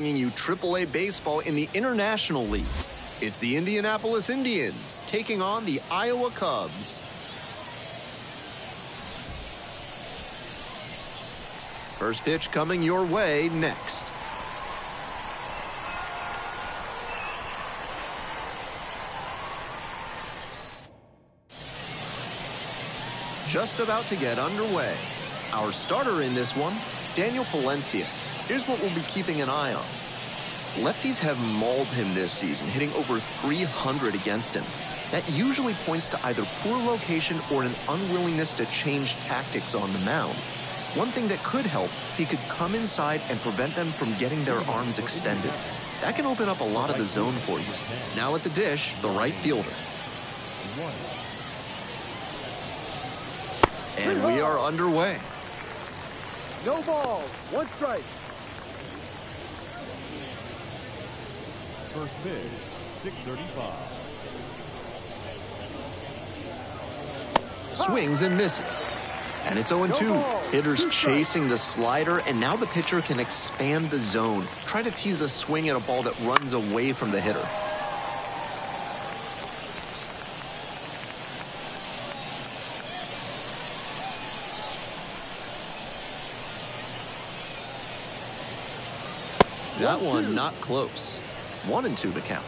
bringing you AAA baseball in the International League. It's the Indianapolis Indians taking on the Iowa Cubs. First pitch coming your way next. Just about to get underway. Our starter in this one, Daniel Valencia. Here's what we'll be keeping an eye on. Lefties have mauled him this season, hitting over 300 against him. That usually points to either poor location or an unwillingness to change tactics on the mound. One thing that could help, he could come inside and prevent them from getting their arms extended. That can open up a lot of the zone for you. Now at the dish, the right fielder. And we are underway. No ball, one strike. First pitch, 6:35. Swings and misses. And it's 0-2. Hitters chasing the slider, and now the pitcher can expand the zone. Try to tease a swing at a ball that runs away from the hitter. That one not close. 1-2 the count.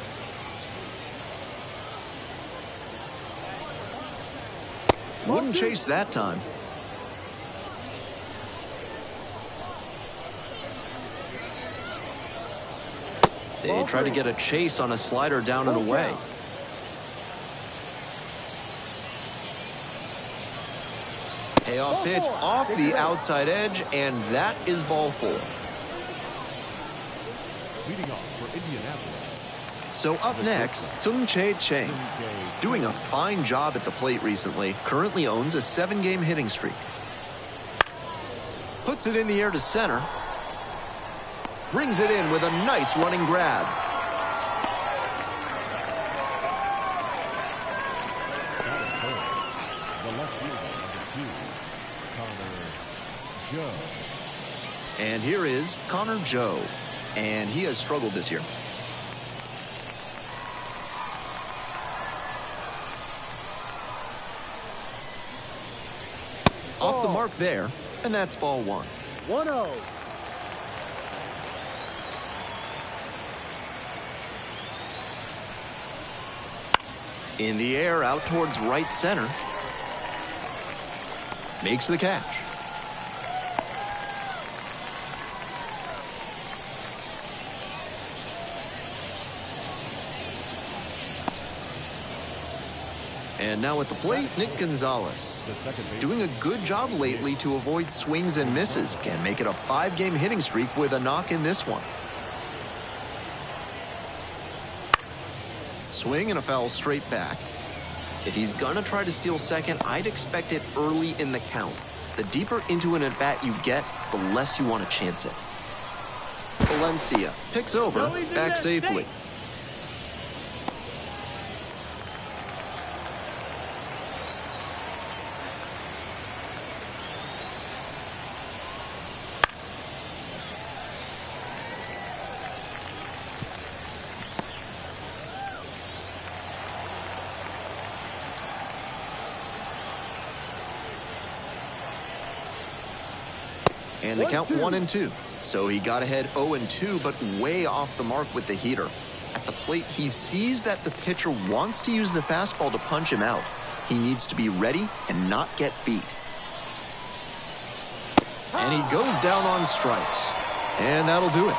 Wouldn't chase that time. They try to get a chase on a slider down and away. Payoff pitch off the outside edge, and that is ball 4. Leading off for Indianapolis. So up next, Tsung-Chae Chang. Doing a fine job at the plate recently. Currently owns a 7-game hitting streak. Puts it in the air to center. Brings it in with a nice running grab. The left fielder, number 2, Connor Joe. And here is Connor Joe. And he has struggled this year. Off the mark there, and that's ball 1. 1-0. In the air, out towards right center. Makes the catch. And now at the plate, Nick Gonzalez. Doing a good job lately to avoid swings and misses. Can make it a 5-game hitting streak with a knock in this one. Swing and a foul straight back. If he's gonna try to steal second, I'd expect it early in the count. The deeper into an at-bat you get, the less you want to chance it. Valencia picks over, back safely. And the count 1-2. So he got ahead 0-2, but way off the mark with the heater. At the plate, he sees that the pitcher wants to use the fastball to punch him out. He needs to be ready and not get beat. And he goes down on strikes. And that'll do it.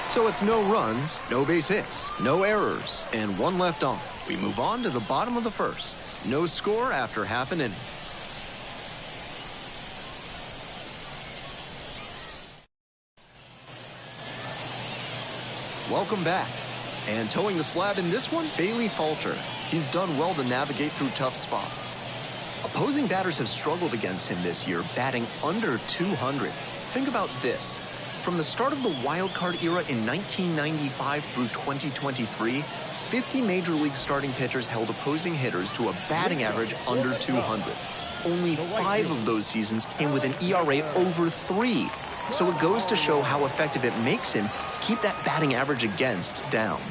So it's no runs, no base hits, no errors, and 1 left on. We move on to the bottom of the first. No score after half an inning. Welcome back. And towing the slab in this one, Bailey Falter. He's done well to navigate through tough spots. Opposing batters have struggled against him this year, batting under 200. Think about this. From the start of the wild card era in 1995 through 2023, 50 Major League starting pitchers held opposing hitters to a batting average under 200. Only 5 of those seasons came with an ERA over 3. So it goes to show how effective it makes him keep that batting average against down.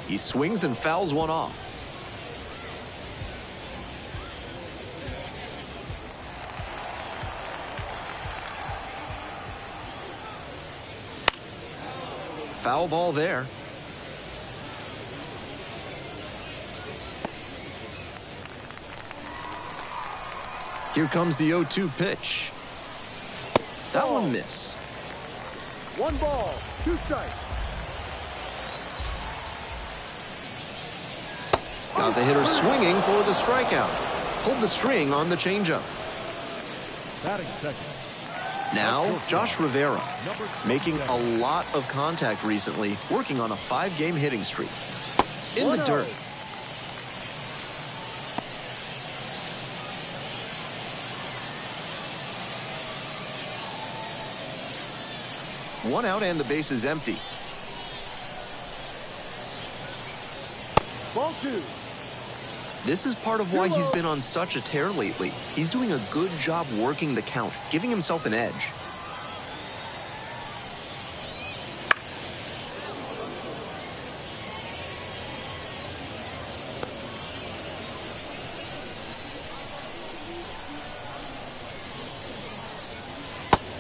He swings and fouls one off. Foul ball there. Here comes the 0-2 pitch. That one missed. 1 ball, 2 strikes. Got the hitter swinging for the strikeout. Pulled the string on the changeup. Batting second. Now, Josh Rivera, making a lot of contact recently, working on a 5-game hitting streak. In the dirt. One out and the base is empty. Ball 2. This is part of why he's been on such a tear lately. He's doing a good job working the count, giving himself an edge.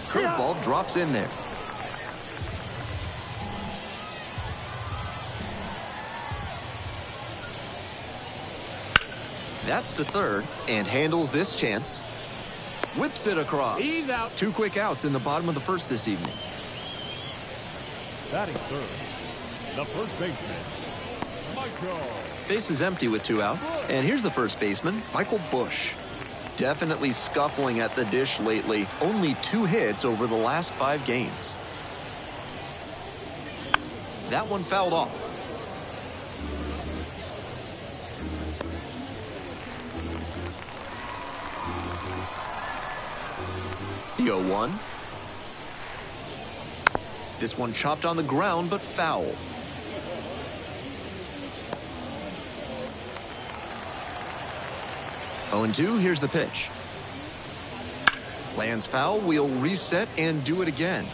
Curveball drops in there. That's to third and handles this chance. Whips it across. He's out. 2 quick outs in the bottom of the first this evening. Batting third. The first baseman, Michael. Base is empty with 2 out. And here's the first baseman, Michael Busch. Definitely scuffling at the dish lately. Only 2 hits over the last 5 games. That one fouled off. The 0-1. This one chopped on the ground, but foul. Oh, and 2, here's the pitch. Lands foul, we'll reset and do it again.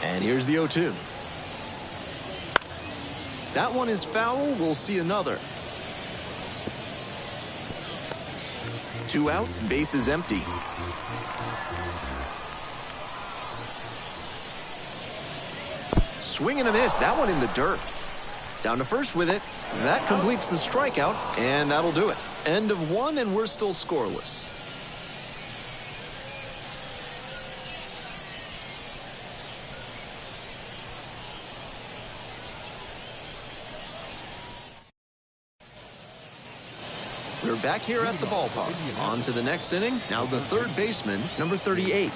And here's the 0-2. That one is foul. We'll see another. 2 outs, base is empty. Swing and a miss. That one in the dirt. Down to first with it. That completes the strikeout, and that'll do it. End of 1, and we're still scoreless. We're back here at the ballpark. On to the next inning. Now the third baseman, number 38.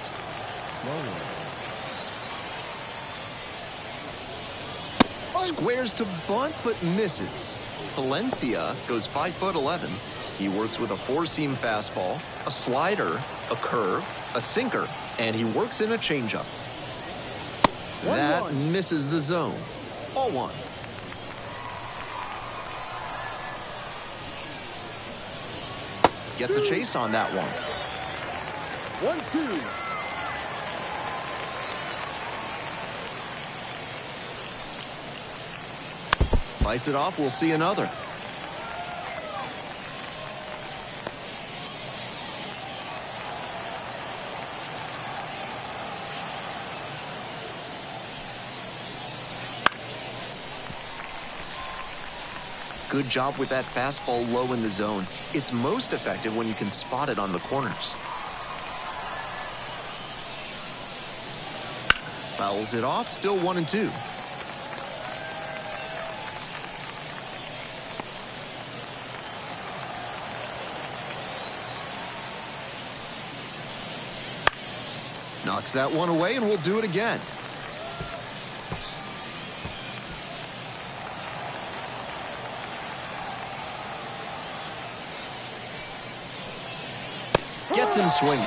Squares to bunt, but misses. Palencia goes 5'11". He works with a 4-seam fastball, a slider, a curve, a sinker, and he works in a changeup. That misses the zone. Ball 1. Gets a chase on that one. 1-2. Fights it off. We'll see another. Good job with that fastball low in the zone. It's most effective when you can spot it on the corners. Fouls it off, still 1-2. Knocks that one away, and we'll do it again. Gets him swinging.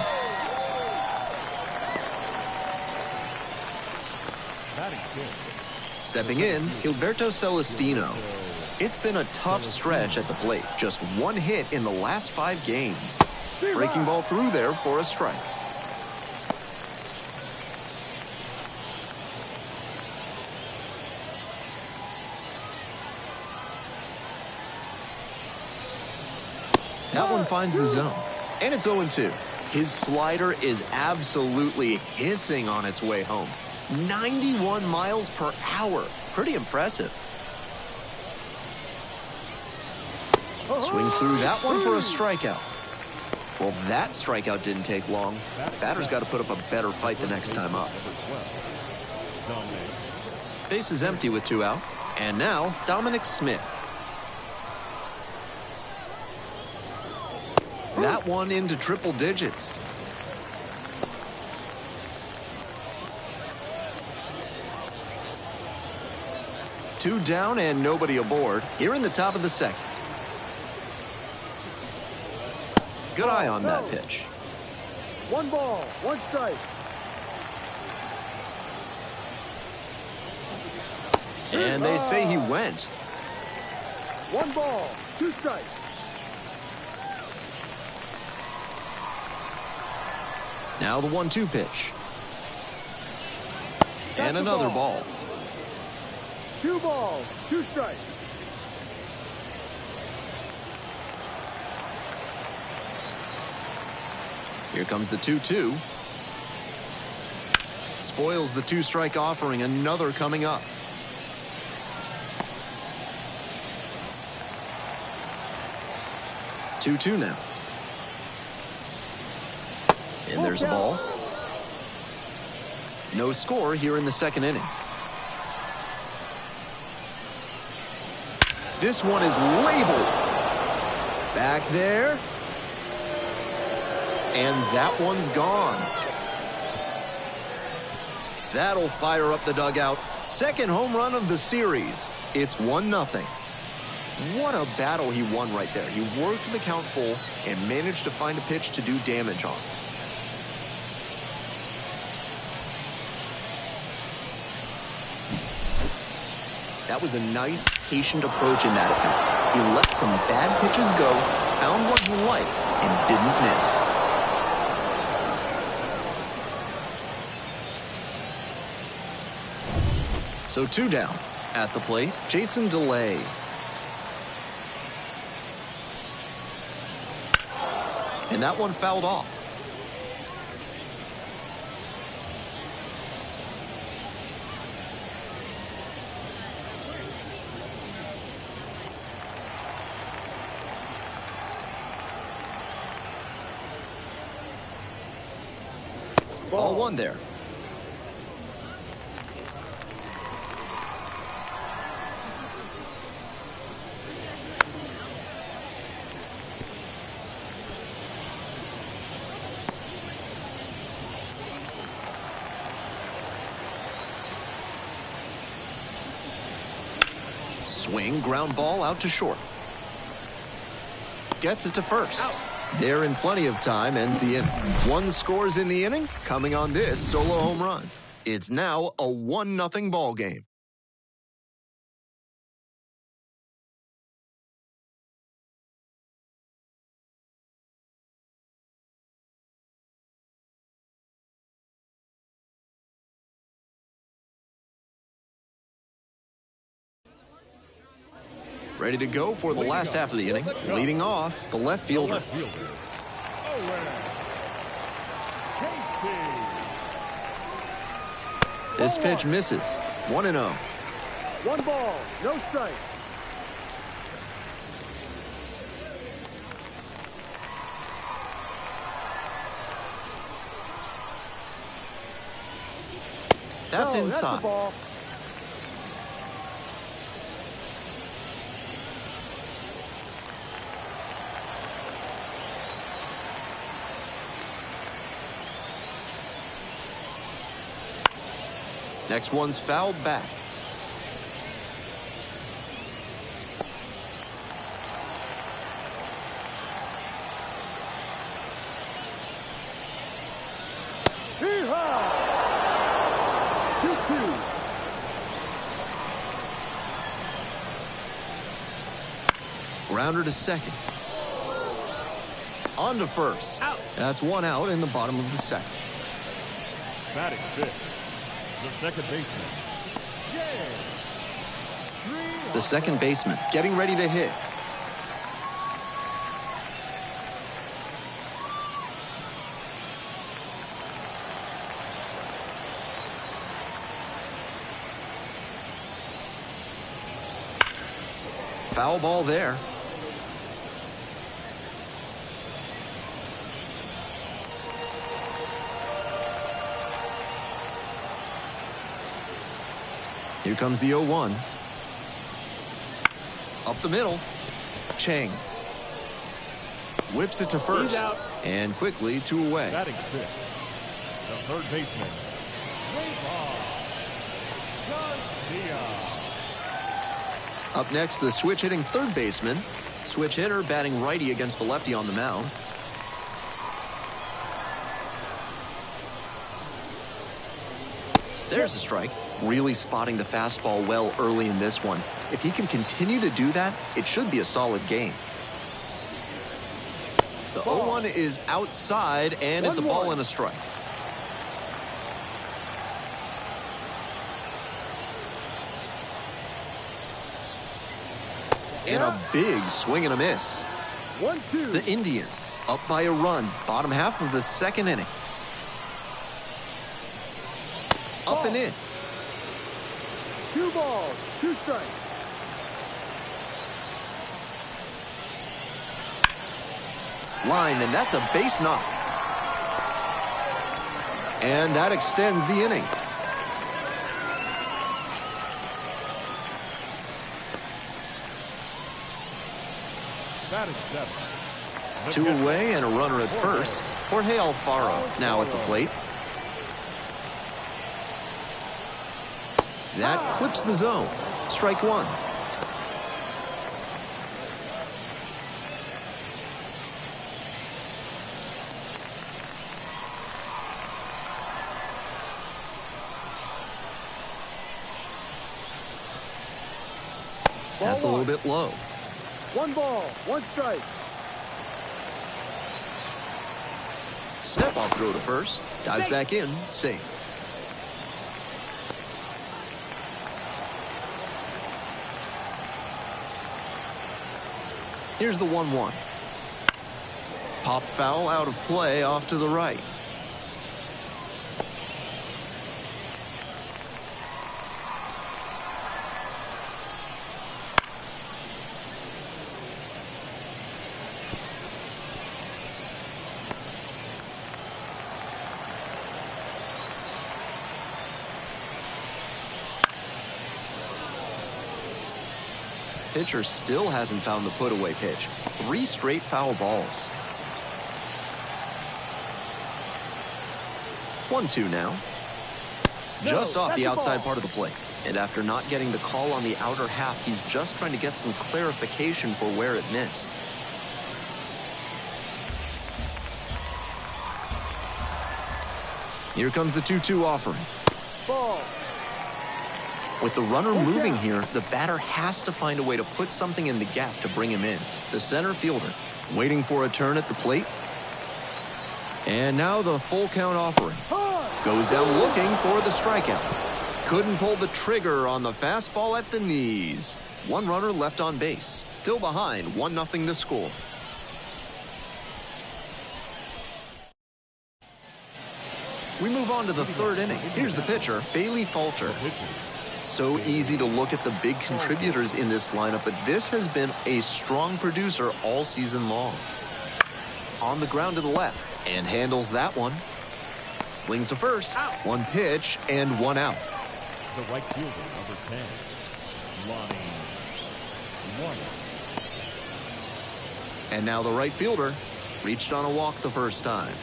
Stepping in, Gilberto Celestino. It's been a tough stretch at the plate. Just one hit in the last 5 games. Breaking ball through there for a strike. That one finds the zone. And it's 0-2. His slider is absolutely hissing on its way home. 91 miles per hour. Pretty impressive. Swings through that one for a strikeout. Well, that strikeout didn't take long. Batter's got to put up a better fight the next time up. Base is empty with 2 out. And now, Dominic Smith. That one into triple digits. Two down and nobody aboard here in the top of the second. Good eye on that pitch. 1 ball, 1 strike. And they say he went. 1 ball, 2 strikes. Now the 1-2 pitch. And another ball. 2 balls, 2 strikes. Here comes the 2-2. Spoils the 2-strike offering. Another coming up. Two now. And there's a ball. No score here in the second inning. This one is labeled. Back there. And that one's gone. That'll fire up the dugout. Second home run of the series. It's 1-0. What a battle he won right there. He worked the count full and managed to find a pitch to do damage on. That was a nice, patient approach in that at-bat. He let some bad pitches go, found what he liked, and didn't miss. So 2 down. At the plate, Jason DeLay. And that one fouled off. Ball 1 there. Swing, ground ball out to short. Gets it to first. They're in plenty of time, ends the inning. 1 scores in the inning, coming on this solo home run. It's now a 1-0 ball game. Ready to go for the last half of the inning. Leading off, the left fielder. This pitch misses. 1-0. 1 ball, no strike. That's inside. That's the ball. Next one's fouled back. Hee-haw! 2-2. Grounder to second. On to first. Out. That's one out in the bottom of the second. Batting sixth, the second baseman. The second baseman getting ready to hit. Foul ball there. Here comes the 0-1. Up the middle. Chang. Whips it to first. He's out. And quickly 2 away. Batting sixth, the third baseman. Garcia. Up next, the switch hitting third baseman. Switch hitter batting righty against the lefty on the mound. There's a strike. Really spotting the fastball well early in this one. If he can continue to do that, it should be a solid game. The 0-1 is outside, and it's a ball and a strike. And a big swing and a miss. 1-2. The Indians up by a run, bottom half of the second inning. Up and in. 2 balls, 2 strikes. Line, and that's a base knock. And that extends the inning. Batting seventh, the 2 catcher. away and a runner at first. Jorge Alfaro now at the plate. That clips the zone. Strike 1. That's a little bit low. 1 ball, 1 strike. Step off throw to first. Dives back in. Safe. Here's the 1-1. Pop foul out of play off to the right. Pitcher still hasn't found the put-away pitch. 3 straight foul balls. 1-2 now. Just off the outside part of the plate. And after not getting the call on the outer half, he's just trying to get some clarification for where it missed. Here comes the 2-2 offering. Ball. With the runner moving here, the batter has to find a way to put something in the gap to bring him in. The center fielder waiting for a turn at the plate. And now the full count offering. Goes down looking for the strikeout. Couldn't pull the trigger on the fastball at the knees. 1 runner left on base. Still behind, 1-0 the score. We move on to the 3rd inning. Here's the pitcher, Bailey Falter. So easy to look at the big contributors in this lineup, but this has been a strong producer all season long. On the ground to the left, and handles that one. Slings to first. 1 pitch and 1 out. The right fielder, number 10, Lonnie Warner. And now the right fielder reached on a walk the first time.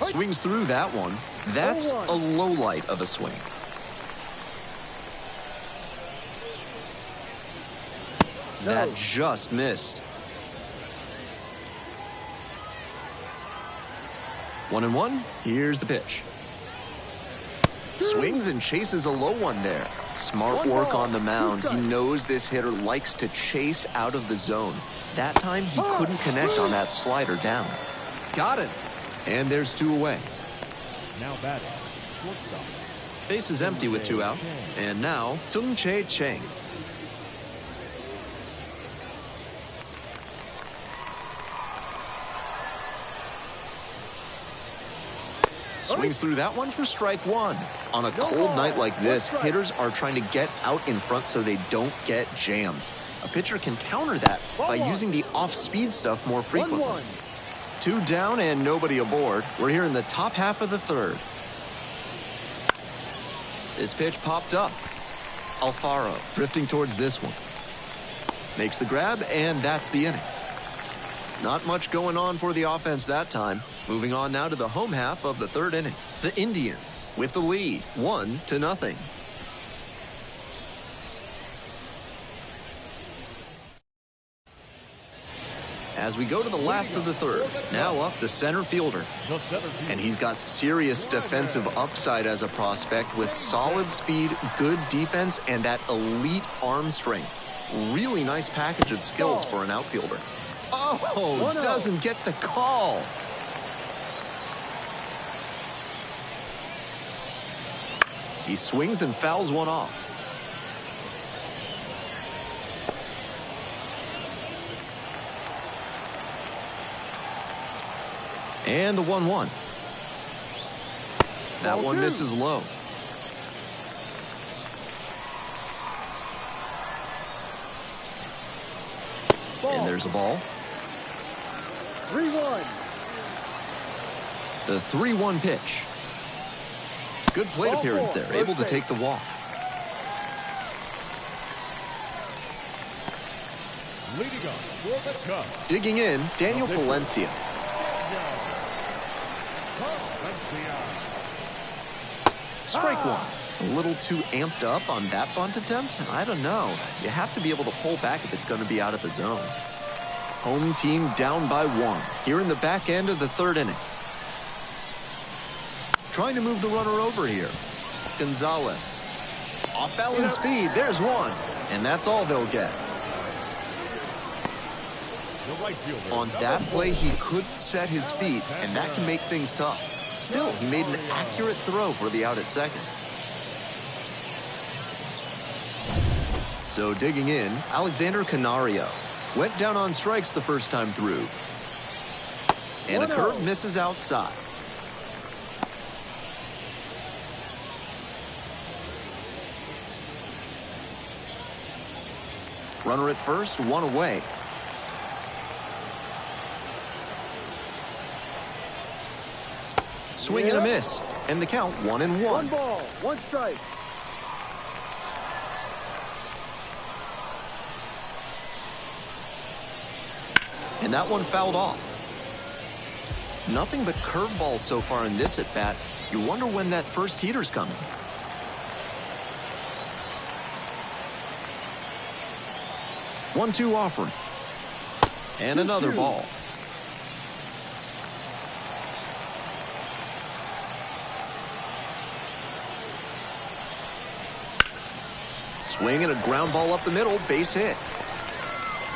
Swings through that one. That's a low light of a swing. That just missed. 1-1. Here's the pitch. Swings and chases a low one there. Smart work on the mound. He knows this hitter likes to chase out of the zone. That time, he couldn't connect on that slider down. Got it. And there's 2 away. Now batting, shortstop. Base is empty with 2 out. And now, Tung-Chae Cheng. Swings through that one for strike 1. On a cold night like this, hitters are trying to get out in front so they don't get jammed. A pitcher can counter that by using the off-speed stuff more frequently. 2 down and nobody aboard. We're here in the top half of the 3rd. This pitch popped up. Alfaro drifting towards this one. Makes the grab, and that's the inning. Not much going on for the offense that time. Moving on now to the home half of the 3rd inning. The Indians with the lead, 1-0. As we go to the last of the 3rd, now up the center fielder. And he's got serious defensive upside as a prospect with solid speed, good defense, and that elite arm strength. Really nice package of skills for an outfielder. Oh, doesn't get the call. He swings and fouls one off. And the 1-1. That one misses low. And there's a ball. 3-1. The 3-1 pitch. Good plate appearance there, able to take the walk. Leading up for the Cubs. Digging in, Daniel Palencia. Strike 1. A little too amped up on that bunt attempt? I don't know. You have to be able to pull back if it's going to be out of the zone. Home team down by 1 here in the back end of the 3rd inning. Trying to move the runner over here. Gonzalez. Off balance speed. There's 1. And that's all they'll get. On that play, he couldn't set his feet, and that can make things tough. Still, he made an accurate throw for the out at second. So digging in, Alexander Canario. Went down on strikes the first time through. And a curve misses outside. Runner at first, 1 away. Swing and a miss. And the count 1-1. 1 ball, 1 strike. And that one fouled off. Nothing but curveballs so far in this at bat. You wonder when that first heater's coming. One-two offering. And another ball. Swing and a ground ball up the middle, base hit.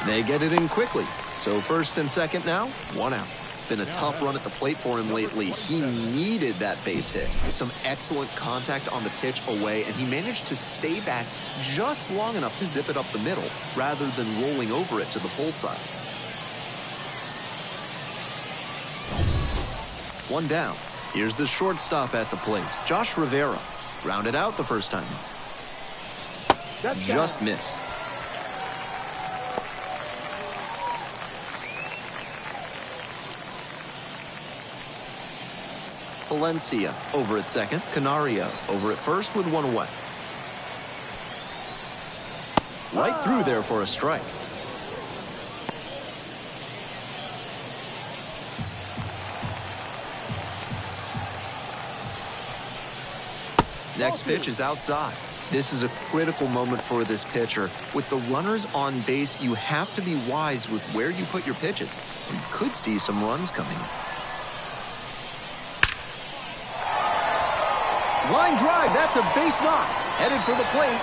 They get it in quickly. So first and second now, 1 out. It's been a tough run at the plate for him lately. He needed that base hit. Some excellent contact on the pitch away, and he managed to stay back just long enough to zip it up the middle rather than rolling over it to the pull side. 1 down. Here's the shortstop at the plate, Josh Rivera. Grounded out the first time. Just missed. Palencia over at second. Canario over at first with 1 away. Right through there for a strike. Next pitch is outside. This is a critical moment for this pitcher. With the runners on base, you have to be wise with where you put your pitches. You could see some runs coming in. Line drive, that's a base knock. Headed for the plate.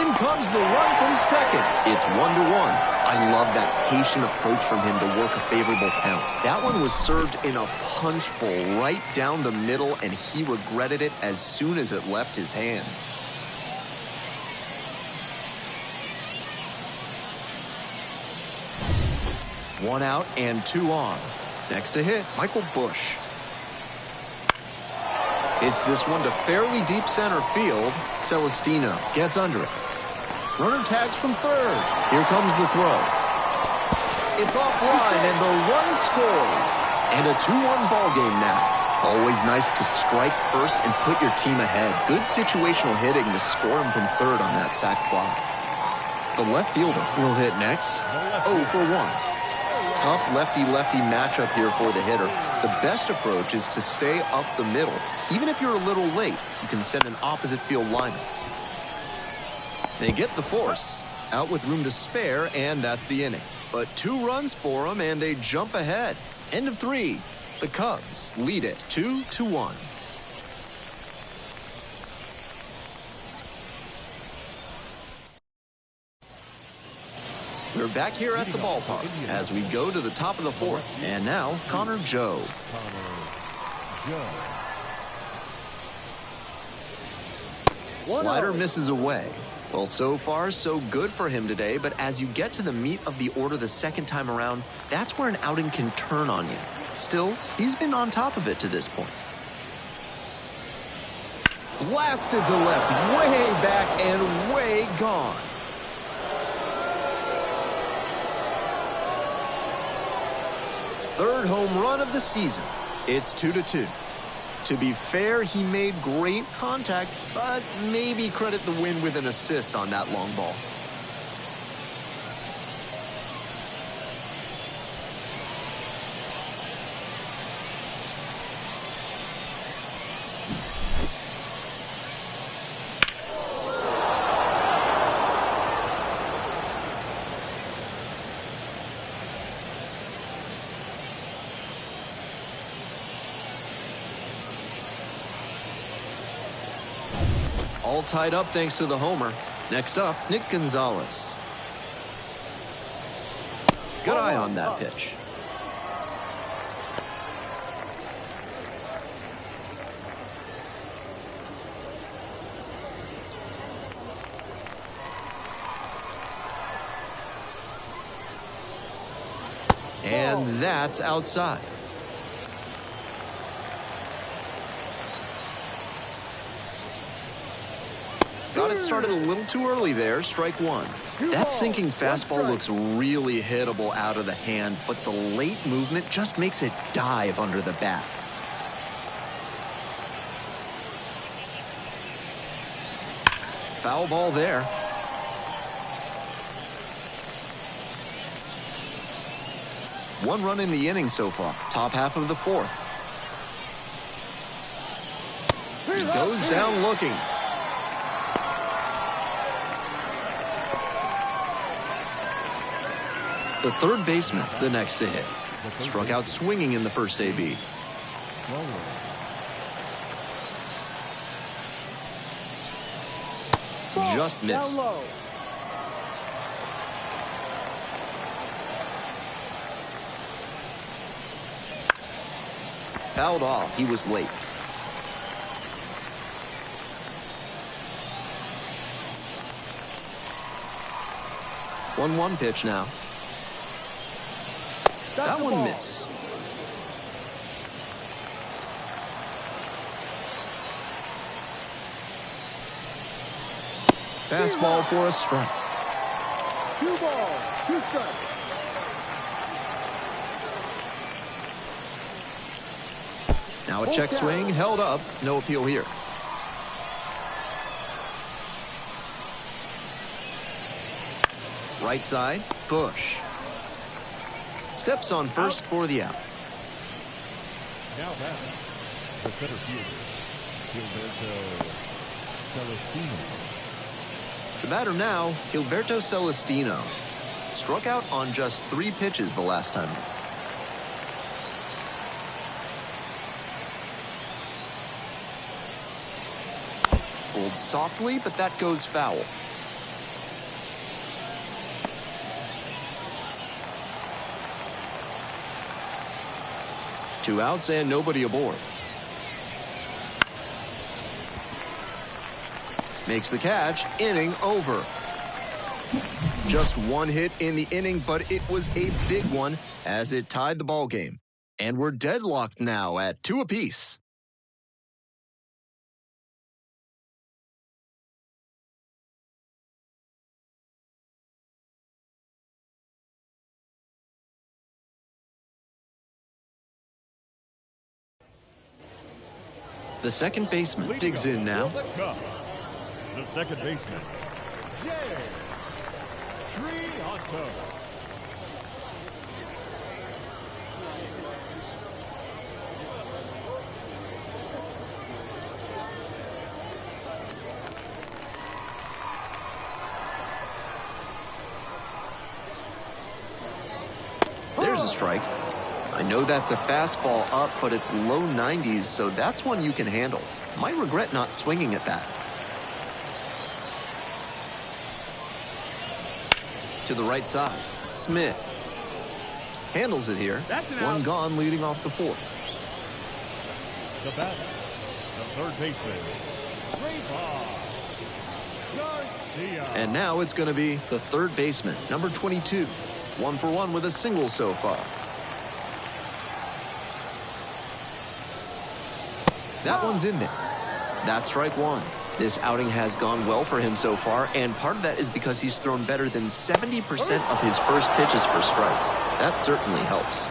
In comes the run from second. It's 1-1. I love that patient approach from him to work a favorable count. That one was served in a punch bowl right down the middle, and he regretted it as soon as it left his hand. One out and two on. Next to hit, Michael Bush. Hits this one to fairly deep center field. Celestino gets under it. Runner tags from third. Here comes the throw. It's offline, and the run scores. And a 2-1 ball game now. Always nice to strike first and put your team ahead. Good situational hitting to score him from third on that sac fly. The left fielder will hit next. 0 for 1. Tough lefty-lefty matchup here for the hitter. The best approach is to stay up the middle. Even if you're a little late, you can send an opposite field liner. They get the force, out with room to spare, and that's the inning. But 2 runs for them, and they jump ahead. End of 3. The Cubs lead it 2-1. We're back here at the ballpark as we go to the top of the 4th. And now, Connor Joe. Slider misses away. Well, so far, so good for him today, but as you get to the meat of the order the second time around, that's where an outing can turn on you. Still, he's been on top of it to this point. Blasted to left, way back and way gone. Third home run of the season. It's 2-2. To be fair, he made great contact, but maybe credit the win with an assist on that long ball. All tied up thanks to the homer. Next up, Nick Gonzalez. Good eye on that pitch. And that's outside. Got it started a little too early there, strike 1. That sinking fastball looks really hittable out of the hand, but the late movement just makes it dive under the bat. Foul ball there. One run in the inning so far, top half of the 4th. He goes down looking. The third baseman, the next to hit. Struck out swinging in the first AB. Just missed. Fouled off. He was late. One 1 pitch now. That one missed. Fastball for a strike. 2 balls, 2 strikes. Now a check swing, held up, no appeal here. Right side, Bush. Steps on first for the out. Now back, the center fielder, Gilberto Celestino. The batter now, Gilberto Celestino. Struck out on just 3 pitches the last time. handled softly, but that goes foul. Two outs and nobody aboard. Makes the catch, inning over. Just one hit in the inning, but it was a big one as it tied the ball game. And we're deadlocked now at 2 apiece. The second baseman digs in now. The second baseman, Jay Triotto. There's a strike. I know that's a fastball up, but it's low 90s, so that's one you can handle. Might regret not swinging at that. To the right side, Smith. Handles it here. One gone leading off the fourth. The batter, the third baseman, Garcia. And now it's going to be the third baseman, number 22. 1 for 1 with a single so far. That one's in there. That's strike one. This outing has gone well for him so far, and part of that is because he's thrown better than 70% of his first pitches for strikes. That certainly helps.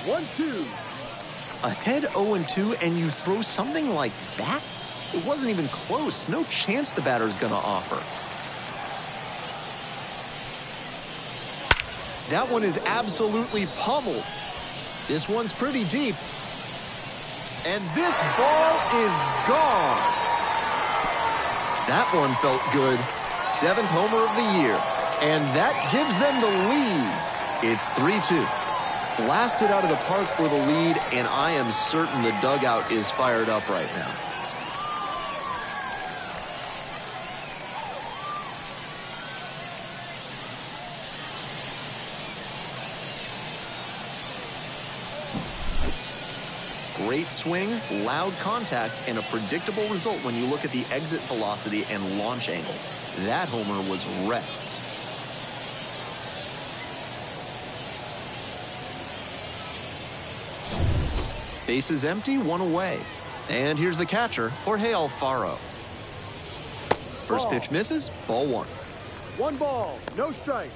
One-two. Ahead 0-2, and you throw something like that? It wasn't even close. No chance the batter's going to offer. That one is absolutely pummeled. This one's pretty deep. And this ball is gone. That one felt good. 7th homer of the year. And that gives them the lead. It's 3-2. Blasted out of the park for the lead, and I am certain the dugout is fired up right now. Great swing, loud contact, and a predictable result when you look at the exit velocity and launch angle. That homer was wrecked. Bases empty, one away. And here's the catcher, Jorge Alfaro. First pitch misses, ball one. 1 ball, no strikes.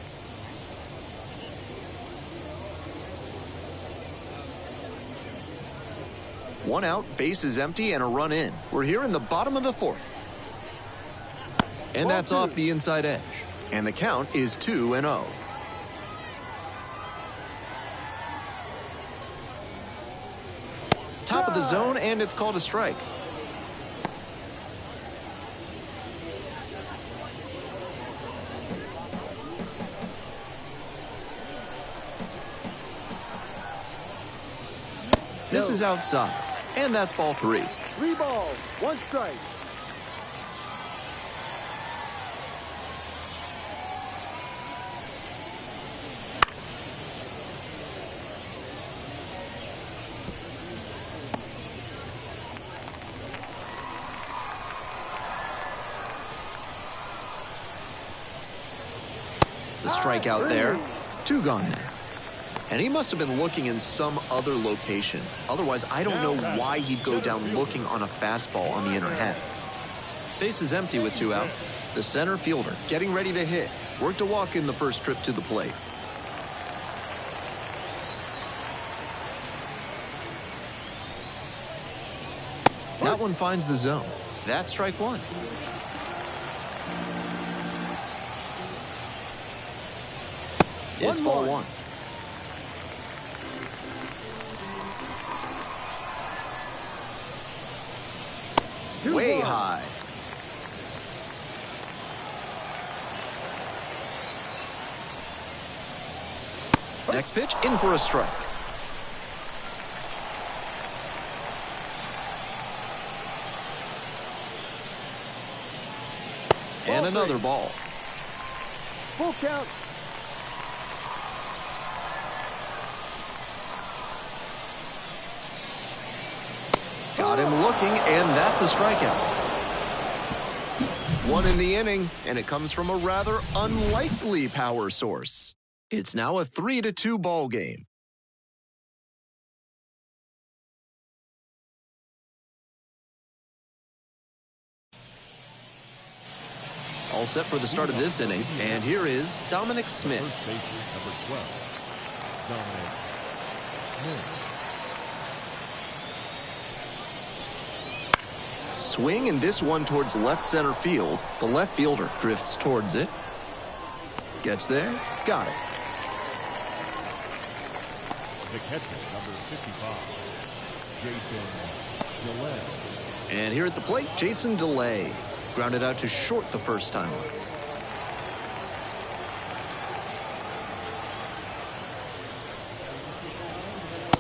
One out, base is empty, and a run in. We're here in the bottom of the fourth. And that's off the inside edge. And the count is 2-0. Top of the zone, and it's called a strike. This is outside, and that's ball 3. 3 balls, 1 strike. The strikeout there. 2 gone now. And he must have been looking in some other location. Otherwise, I don't know why he'd go down looking on a fastball on the inner half. Base is empty with 2 out. The center fielder getting ready to hit. Worked a walk in the first trip to the plate. That one finds the zone. That's strike 1. It's ball 1. Way high. Next pitch, in for a strike. And another ball. Full count. Got him looking, and that's a strikeout. One in the inning, and it comes from a rather unlikely power source. It's now a 3-2 ball game. All set for the start of this inning, and here is Dominic Smith. First baseman, number 12, Dominic Smith. Swing, and this one towards left center field. The left fielder drifts towards it. Gets there. Got it. The catcher, number 55, Jason DeLay. And here at the plate, Jason DeLay. Grounded out to short the first time up.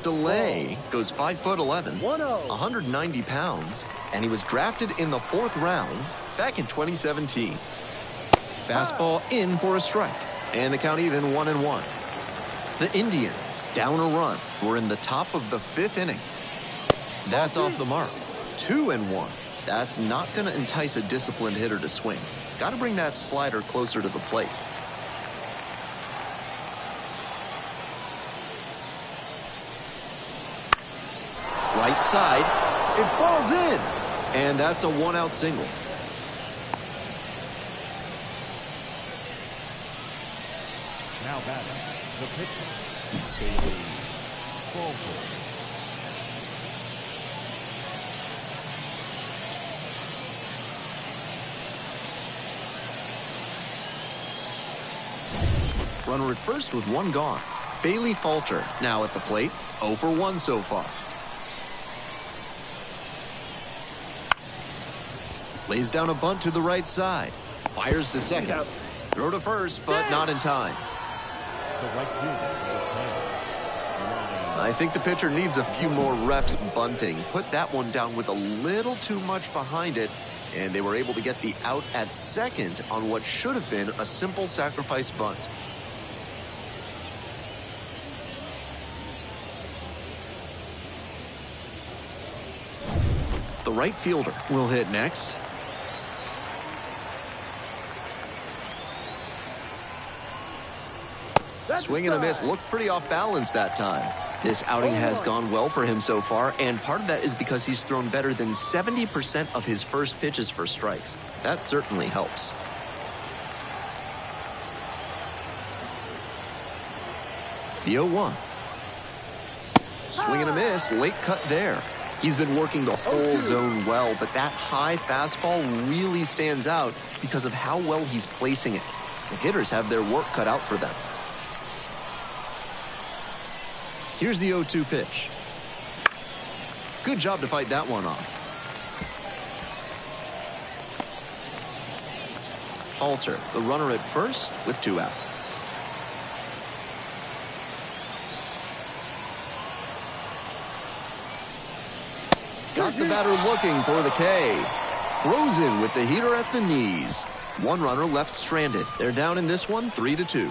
DeLay goes 5'11", 190 pounds, and he was drafted in the 4th round back in 2017. Fastball in for a strike, and the count even 1-1. The Indians, down a run, were in the top of the 5th inning. That's off the mark. 2-1. That's not going to entice a disciplined hitter to swing. Got to bring that slider closer to the plate. Right side, it falls in, and that's a 1-out single. Now batting, the pitcher, Bailey Falter. Runner at first with 1 gone. Bailey Falter now at the plate, 0 for 1 so far. Lays down a bunt to the right side. Fires to second. Throw to first, but not in time. The right fielder, number 10. I think the pitcher needs a few more reps bunting. Put that one down with a little too much behind it, and they were able to get the out at second on what should have been a simple sacrifice bunt. The right fielder will hit next. Swing and a miss. Looked pretty off balance that time. This outing has gone well for him so far, and part of that is because he's thrown better than 70% of his first pitches for strikes. That certainly helps. The 0-1. Swing and a miss. Late cut there. He's been working the whole zone well, but that high fastball really stands out because of how well he's placing it. The hitters have their work cut out for them. Here's the 0-2 pitch. Good job to fight that one off. Falter, the runner at first with 2 out. Got the batter looking for the K. Throws in with the heater at the knees. 1 runner left stranded. They're down in this one, 3-2.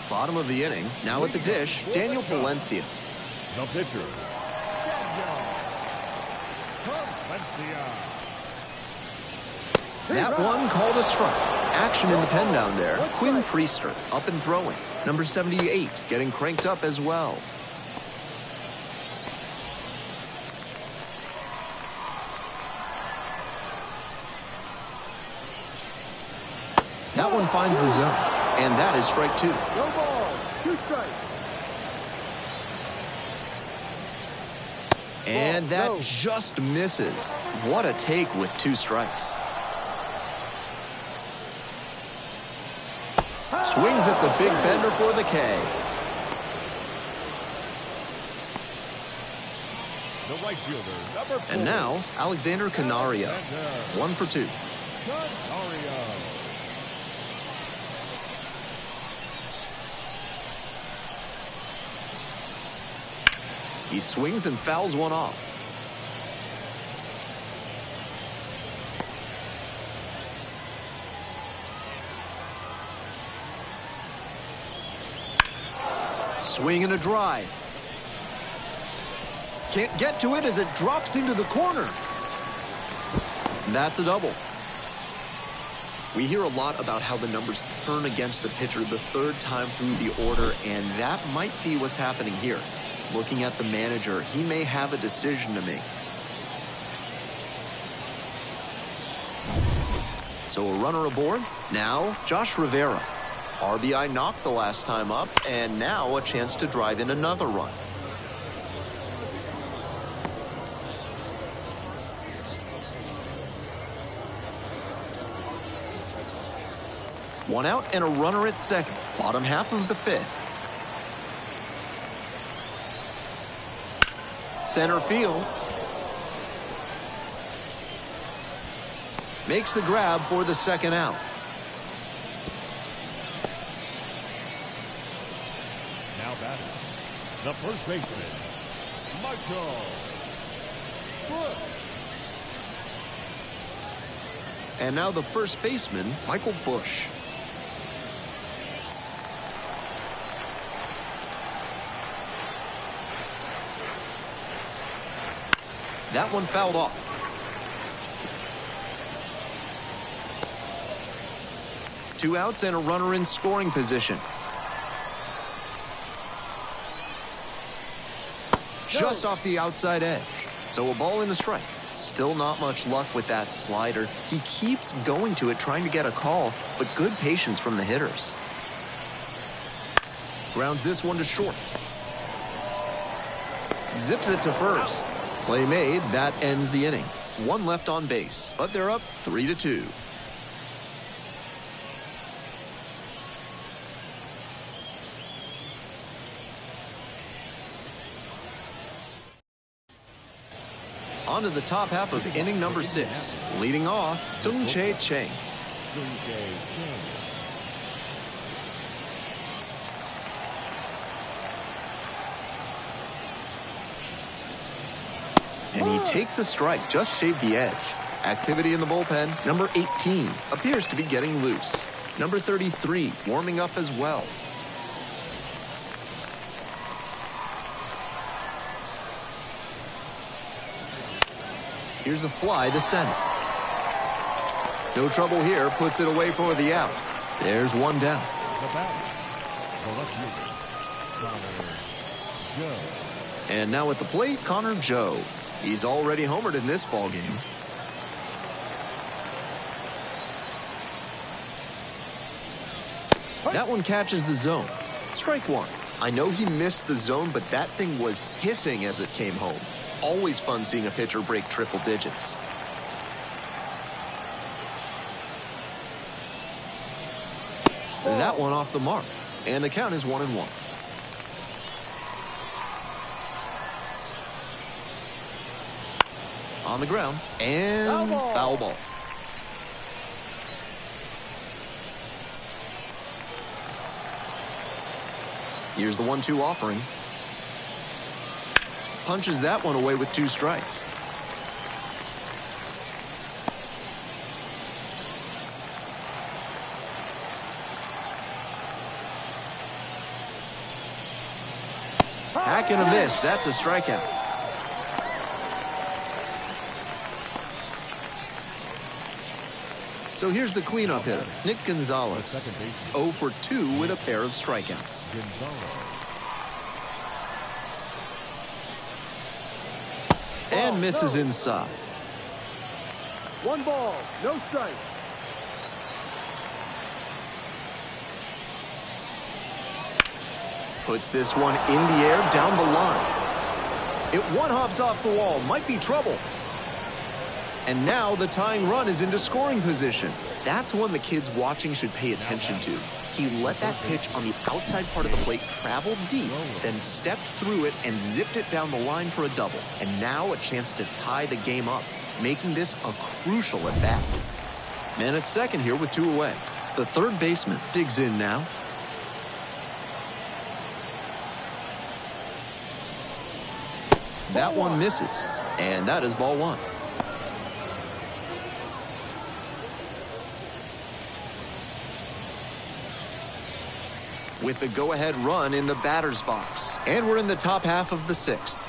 Bottom of the inning, now at the dish, Daniel Palencia. The pitcher, That one called a strike. Action in the pen down there. Quinn Priester up and throwing. Number 78 getting cranked up as well. That one finds the zone, and that is strike 2. No ball, 2 strikes. And that just misses. What a take with 2 strikes. Swings at the big bender for the K. the right fielder, number 4. And now, Alexander Canario. 1 for 2. Canario. He swings and fouls one off. Swing and a drive. Can't get to it as it drops into the corner. That's a double. We hear a lot about how the numbers turn against the pitcher the third time through the order, and that might be what's happening here. Looking at the manager, he may have a decision to make. So a runner aboard. Now, Josh Rivera. RBI knocked the last time up, and now a chance to drive in another run. One out and a runner at second. Bottom half of the fifth. Center field. Makes the grab for the second out. Now batting, the first baseman, Michael Bush. And now the first baseman, Michael Bush. That one fouled off. Two outs and a runner in scoring position. Just off the outside edge. So a ball and a strike. Still not much luck with that slider. He keeps going to it, trying to get a call, but good patience from the hitters. Grounds this one to short. Zips it to first. Play made. That ends the inning. One left on base, but they're up 3-2. On to the top half of inning number 6. Leading off, Sung-Chae Chang. And he takes a strike, just shaved the edge. Activity in the bullpen. Number 18 appears to be getting loose. Number 33 warming up as well. Here's a fly to center. No trouble here, puts it away for the out. There's one down. The batter, the left fielder, Connor Joe. And now at the plate, Connor Joe. He's already homered in this ballgame. That one catches the zone. Strike one. I know he missed the zone, but that thing was hissing as it came home. Always fun seeing a pitcher break triple digits. That one off the mark. And the count is 1-1. On the ground, and foul ball. Here's the 1-2 offering. Punches that one away with 2 strikes. Hack and a miss. That's a strikeout. So here's the cleanup hitter, Nick Gonzalez. 0 for 2 with a pair of strikeouts. And misses inside. 1 ball, no strike. Puts this one in the air down the line. It one-hops off the wall, might be trouble. And now the tying run is into scoring position. That's one the kids watching should pay attention to. He let that pitch on the outside part of the plate travel deep, then stepped through it and zipped it down the line for a double. And now a chance to tie the game up, making this a crucial at-bat. Man at second here with 2 away. The third baseman digs in now. That one misses, and that is ball one. With the go-ahead run in the batter's box, and we're in the top half of the sixth.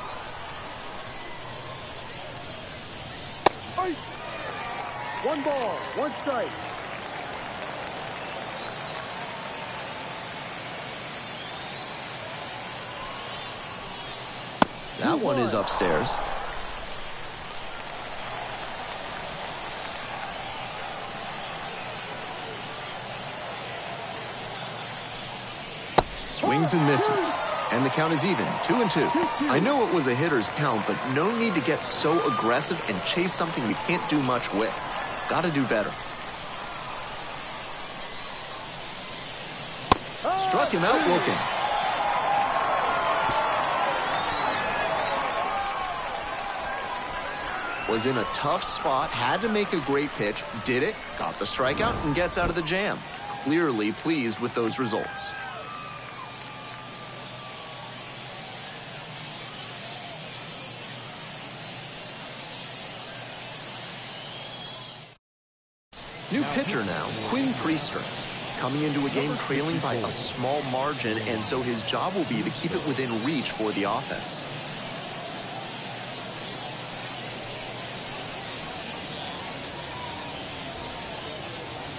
One ball, one strike. That one is upstairs. Swings and misses. And the count is even, 2-2. I know it was a hitter's count, but no need to get so aggressive and chase something you can't do much with. Gotta do better. Struck him out looking. Was in a tough spot, had to make a great pitch, did it, got the strikeout, and gets out of the jam. Clearly pleased with those results. New pitcher now, Quinn Priester. Coming into a game trailing by a small margin, and so his job will be to keep it within reach for the offense.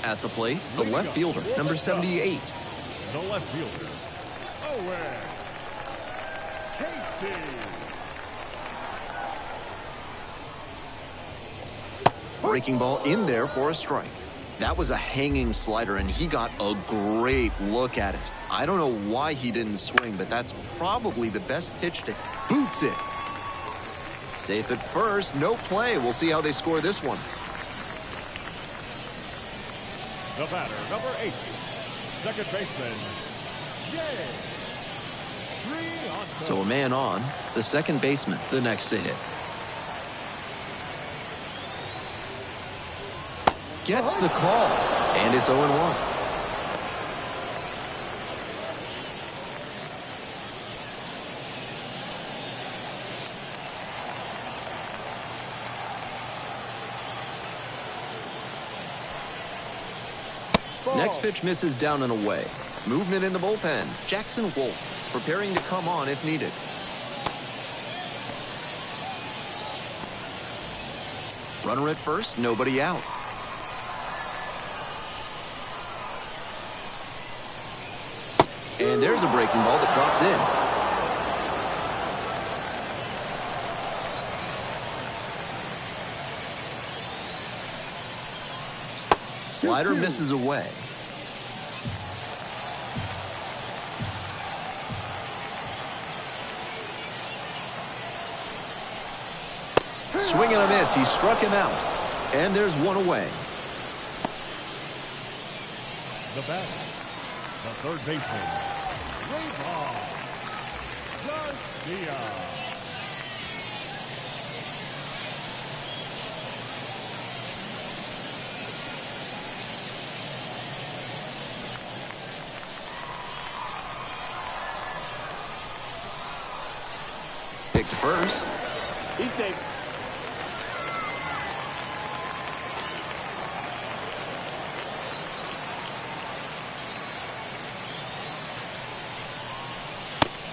At the plate, the left fielder, number 78. The left fielder, Owen Casey. Breaking ball in there for a strike. That was a hanging slider, and he got a great look at it. I don't know why he didn't swing, but that's probably the best pitch to boots it. Safe at first, no play. We'll see how they score this one. The batter, number 8, second baseman, Jay. 3 on. So a man on, the second baseman, the next to hit. Gets the call, and it's 0-1. Next pitch misses down and away. Movement in the bullpen. Jackson Wolf preparing to come on if needed. Runner at first, nobody out. And there's a breaking ball that drops in. Slider misses away. Swing and a miss. He struck him out. And there's one away. The batter, the third baseman, Garcia. Picked first. He's safe.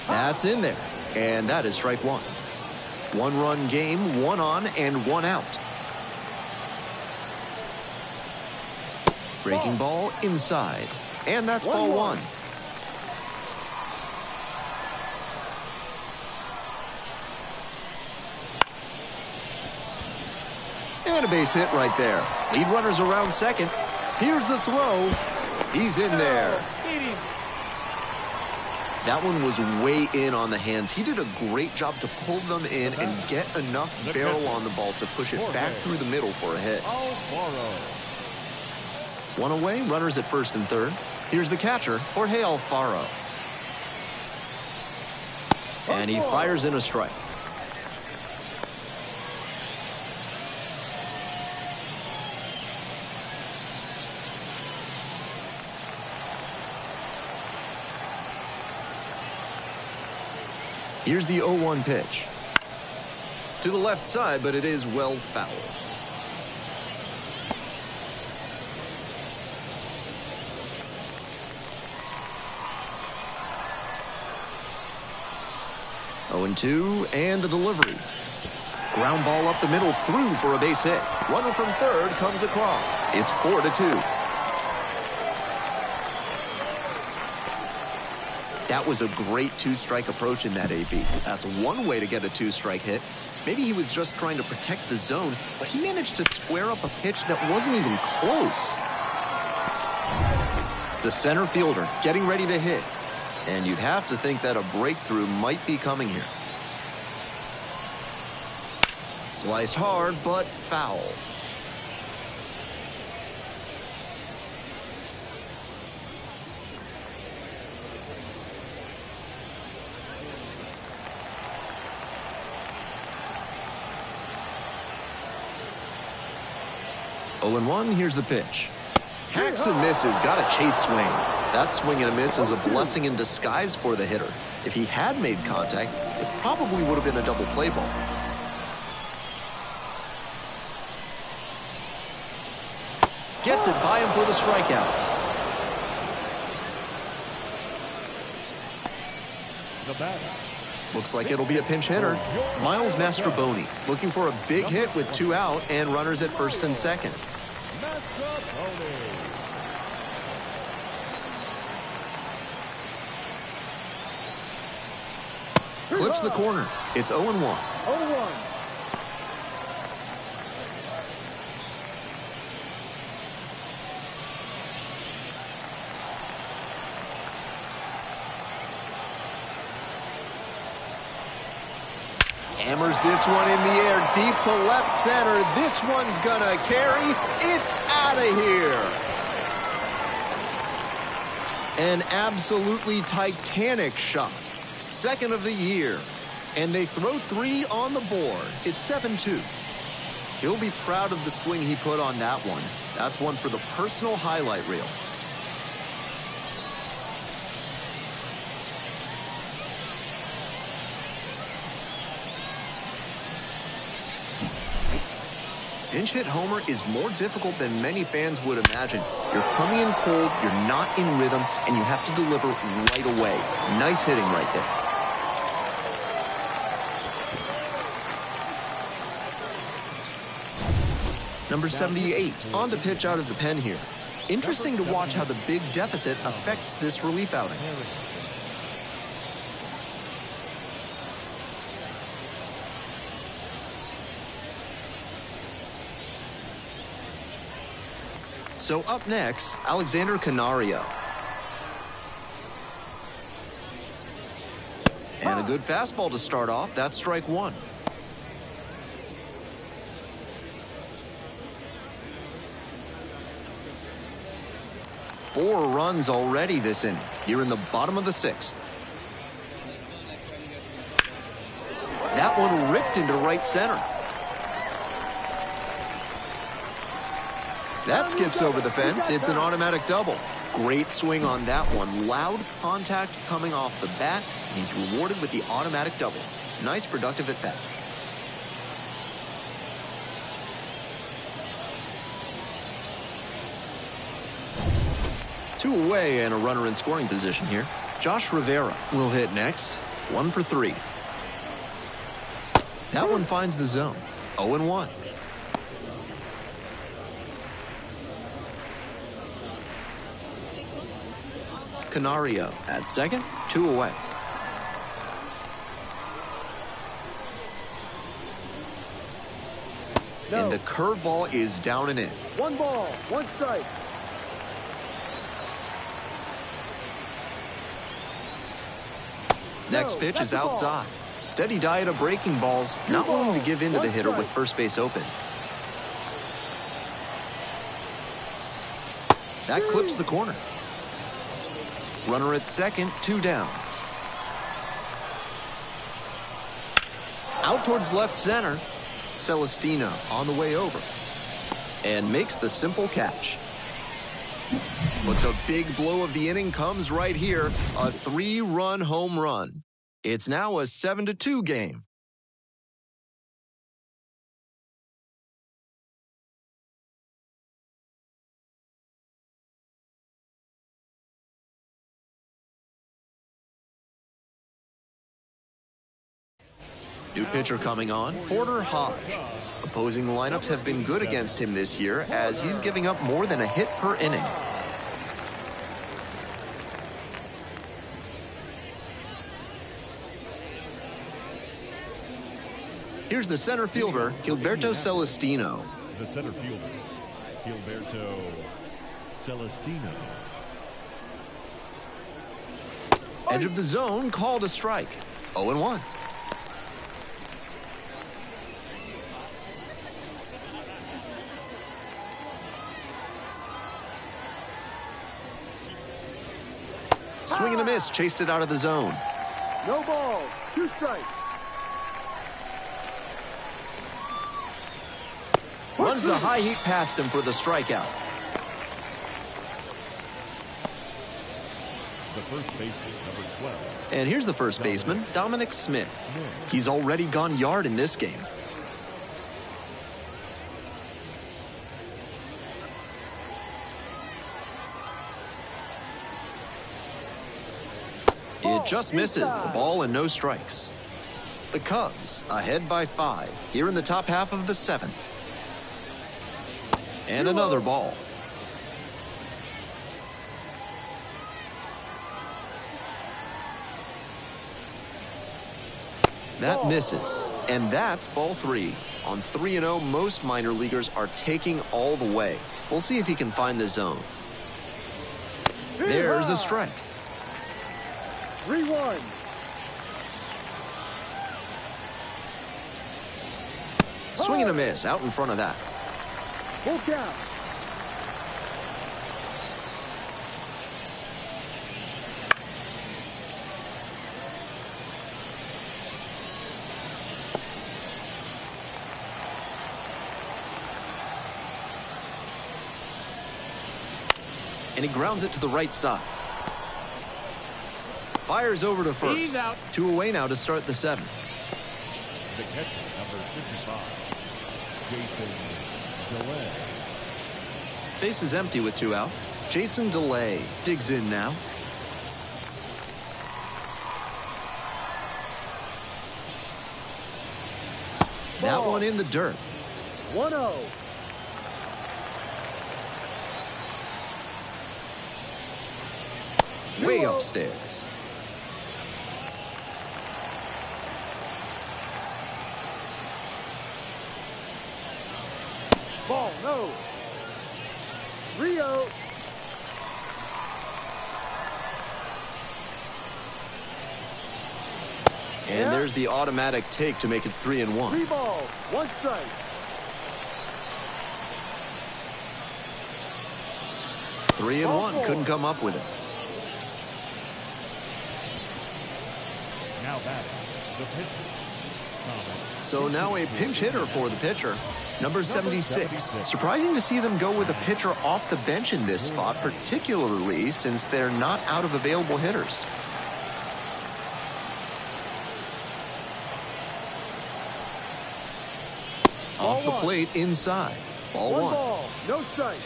That's in there, and that is strike one. One-run game, one on and one out. Breaking ball inside, and that's ball one. And a base hit right there. Lead runners around second. Here's the throw. He's in there. That one was way in on the hands. He did a great job to pull them in and get enough barrel on the ball to push it back through the middle for a hit. One away, runners at first and third. Here's the catcher, Jorge Alfaro. And he fires in a strike. Here's the 0-1 pitch. To the left side, but it is well fouled. Oh, 0-2, and the delivery. Ground ball up the middle, through for a base hit. Runner from third comes across. It's 4-2. That was a great two-strike approach in that AB. That's one way to get a two-strike hit. Maybe he was just trying to protect the zone, but he managed to square up a pitch that wasn't even close. The center fielder getting ready to hit. And you'd have to think that a breakthrough might be coming here. Sliced hard, but foul. Oh, 0-1, here's the pitch. Hacks and misses, got a chase swing. That swing and a miss is a blessing in disguise for the hitter. If he had made contact, it probably would have been a double play ball. Gets it by him for the strikeout. The batter. Looks like it'll be a pinch hitter. Miles Mastroboni looking for a big hit with 2 out and runners at first and second. Clips the corner. It's 0-1. 0-1. Hammers this one in the air, deep to left center. This one's gonna carry. It's out of here. An absolutely titanic shot. Second of the year. And they throw 3 on the board. It's 7-2. He'll be proud of the swing he put on that one. That's one for the personal highlight reel. Pinch hit homer is more difficult than many fans would imagine. You're coming in cold, you're not in rhythm, and you have to deliver right away. Nice hitting right there. Number 78, on to pitch out of the pen here. Interesting to watch how the big deficit affects this relief outing. So up next, Alexander Canario. And a good fastball to start off. That's strike 1. Four runs already this inning. Here in the bottom of the 6th. That one ripped into right center. That skips over the fence. It's an automatic double. Great swing on that one. Loud contact coming off the bat. And he's rewarded with the automatic double. Nice productive at bat. Two away and a runner in scoring position here. Josh Rivera will hit next. 1 for 3. That one finds the zone. 0-1. Canario at second, 2 away. No. And the curveball is down and in. 1 ball, 1 strike. Next pitch is outside. Steady diet of breaking balls, not willing to give in to the hitter with first base open. That clips the corner. Runner at second, 2 down. Out towards left center. Celestino on the way over. And makes the simple catch. But the big blow of the inning comes right here. A 3-run home run. It's now a 7-2 game. New pitcher coming on, Porter Hodge. Opposing lineups have been good against him this year as he's giving up more than a hit per inning. Here's the center fielder, Gilberto Celestino. The center fielder, Gilberto Celestino. Edge of the zone, called a strike. 0-1. Swing and a miss, chased it out of the zone. No ball. 2 strikes. Runs the high heat past him for the strikeout. The first baseman, number 12. And here's the first baseman, Dominic Smith. He's already gone yard in this game. It just misses. A ball and no strikes. The Cubs ahead by 5 here in the top half of the 7th. And another ball. That misses. And that's ball 3. On 3-0, most minor leaguers are taking all the way. We'll see if he can find the zone. There's a strike. 3-1. Swing and a miss out in front of that. Full count. And he grounds it to the right side. Fires over to first. He's out. 2 away now to start the 7th. The catcher, number 55, Jason DeLay. Base is empty with 2 out. Jason DeLay digs in now. That one in the dirt. 1-0. Way upstairs. Ball, no. 3-0. And there's the automatic take to make it 3-1. 3 balls, 1 strike. Three and one. Couldn't come up with it. Now batting, the pitcher. So now a pinch hitter for the pitcher. Number 76. Surprising to see them go with a pitcher off the bench in this spot, particularly since they're not out of available hitters. Off the plate inside. Ball 1. Ball, no strike.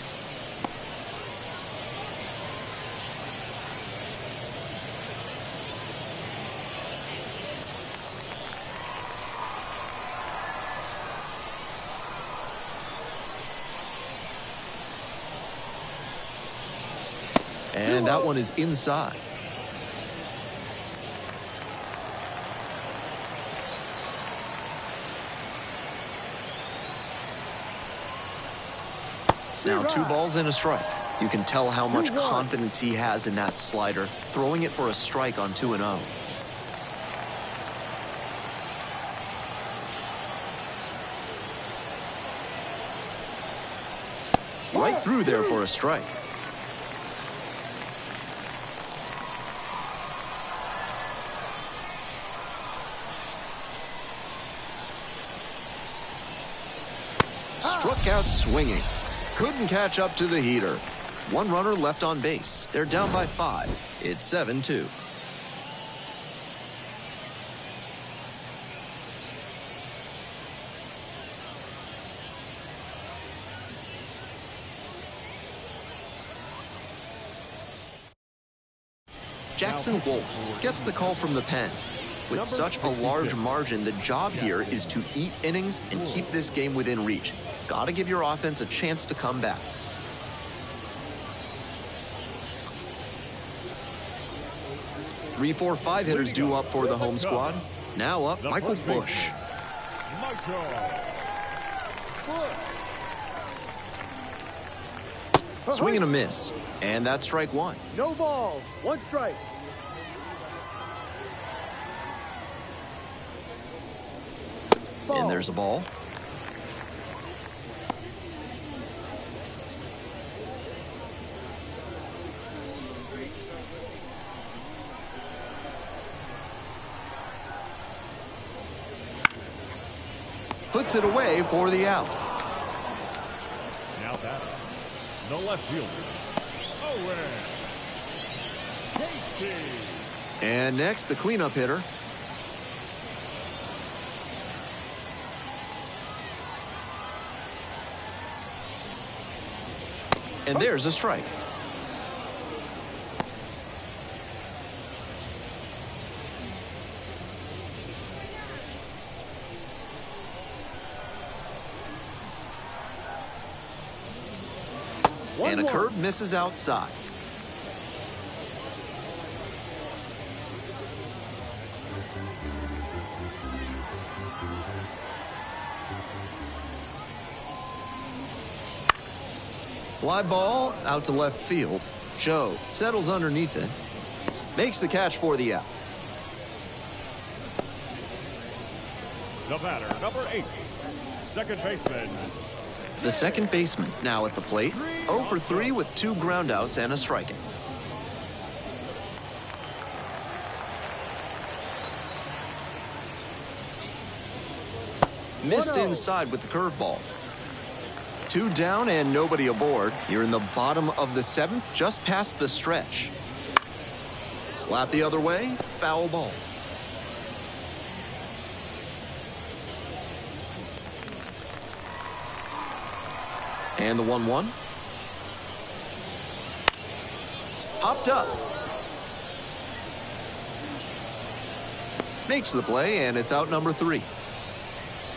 And that one is inside. Now 2 balls and a strike. You can tell how much confidence he has in that slider, throwing it for a strike on 2-0. Right through there for a strike. Struck out swinging. Couldn't catch up to the heater. 1 runner left on base. They're down by 5. It's 7-2. Jackson Wolf gets the call from the pen. With such a large margin, the job here is to eat innings and keep this game within reach. Gotta give your offense a chance to come back. Three, 4, 5 hitters due up for the home squad. Now up, Michael Bush. Swing and a miss. And that's strike one. No ball. One strike. Ball. And there's a ball. Puts it away for the out. Now batting, the left fielder, Owen Casey. And next, the cleanup hitter. And there's a strike. And a curve misses outside. Fly ball out to left field. Joe settles underneath it. Makes the catch for the out. The batter, number 8, second baseman. The second baseman now at the plate. 0 for 3 with 2 groundouts and a strikeout. Missed inside with the curveball. 2 down and nobody aboard. You're in the bottom of the 7th, just past the stretch. Slap the other way, foul ball. And the 1-1. Popped up. Makes the play, and it's out number 3.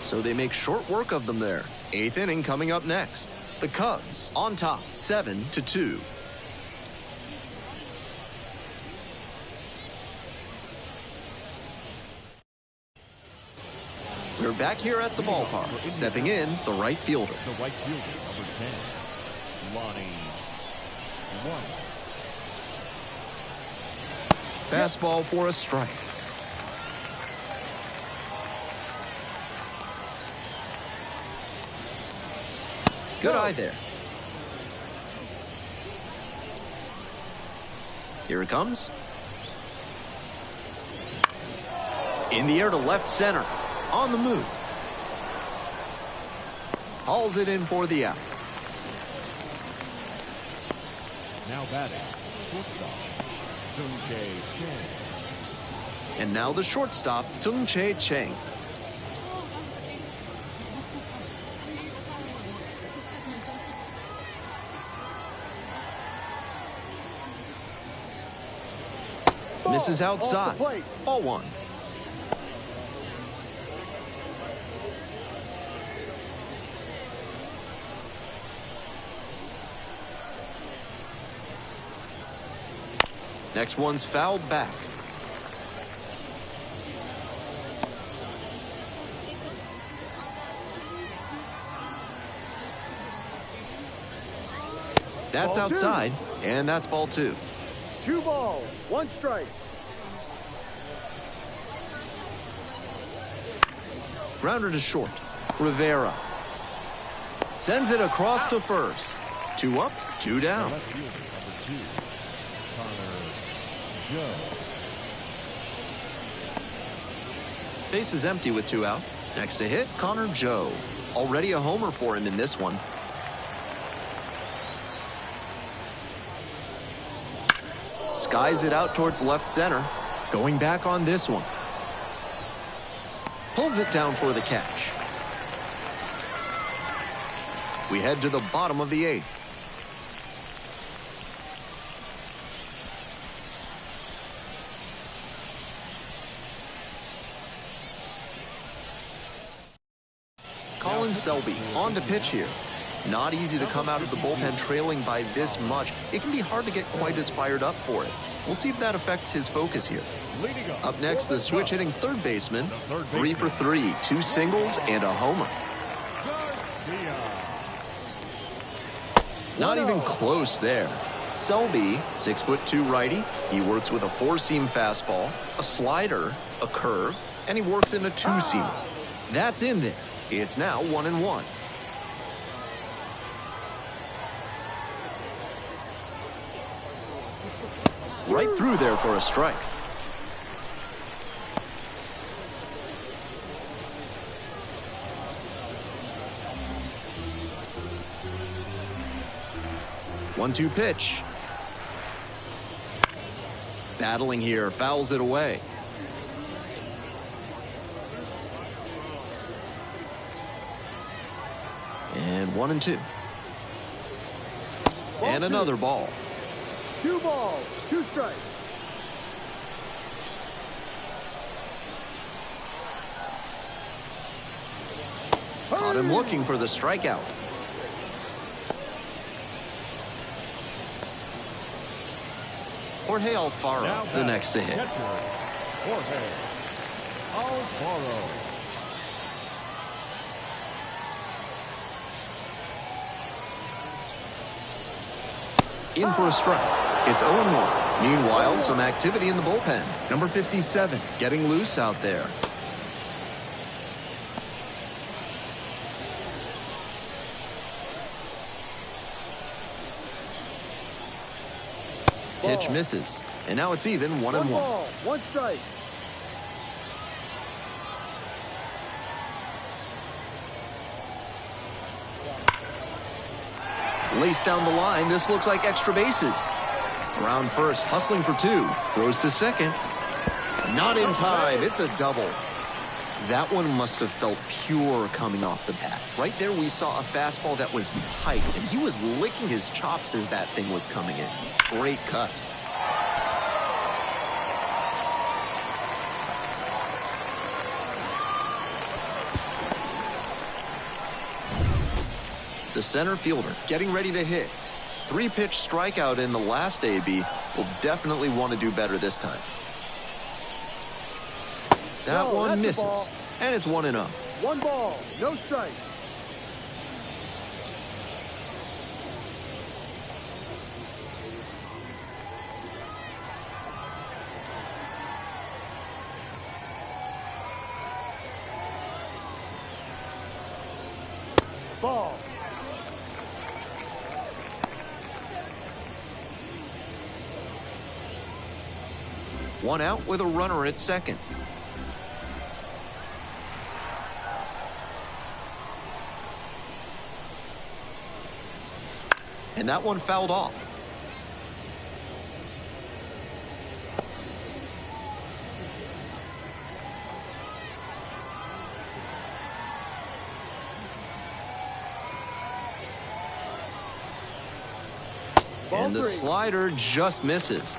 So they make short work of them there. 8th inning coming up next. The Cubs on top, 7-2. We're back here at the ballpark. Stepping in, the right fielder. The right fielder, number 10, Lonnie White. Fastball for a strike. Good eye there. Here it comes. In the air to left center. On the move. Hauls it in for the out. Now batting, shortstop, Sung-Jae Chang. And now the shortstop, Sung-Jae Chang. Misses outside. Ball 1. Next one's fouled back. That's outside, and that's ball 2. 2 balls, 1 strike. Grounder to short. Rivera sends it across to first. 2 up, 2 down. Left fielder, number 2, Connor Joe. Base is empty with 2 out. Next to hit, Connor Joe. Already a homer for him in this one. Skies it out towards left center. Going back on this one. Pulls it down for the catch. We head to the bottom of the 8th. Selby on to pitch here. Not easy to come out of the bullpen trailing by this much. It can be hard to get quite as fired up for it. We'll see if that affects his focus here. Up next, the switch-hitting third baseman. 3 for 3, 2 singles and a homer. Not even close there. Selby, 6'2" righty. He works with a 4-seam fastball, a slider, a curve, and he works in a 2-seam. That's in there. It's now 1-1. Right through there for a strike. One-two pitch. Battling here, fouls it away. And 1-2. And another ball. 2 balls, 2 strikes. Caught him looking for the strikeout. Jorge Alfaro, the next to hit. Jorge Alfaro. In for a strike. It's 0-1. Meanwhile, some activity in the bullpen. Number 57, getting loose out there. Pitch misses. And now it's even 1-1. 1 ball, 1 strike. Laced down the line, this looks like extra bases. Around first, hustling for 2. Throws to second. Not in time. It's a double. That one must have felt pure coming off the bat. Right there we saw a fastball that was piped, and he was licking his chops as that thing was coming in. Great cut. The center fielder getting ready to hit. 3-pitch strikeout in the last AB. Will definitely want to do better this time. That one misses. And it's 1-0. 1 ball, no strikes. Ball. One out with a runner at second. And that one fouled off. And the slider just misses.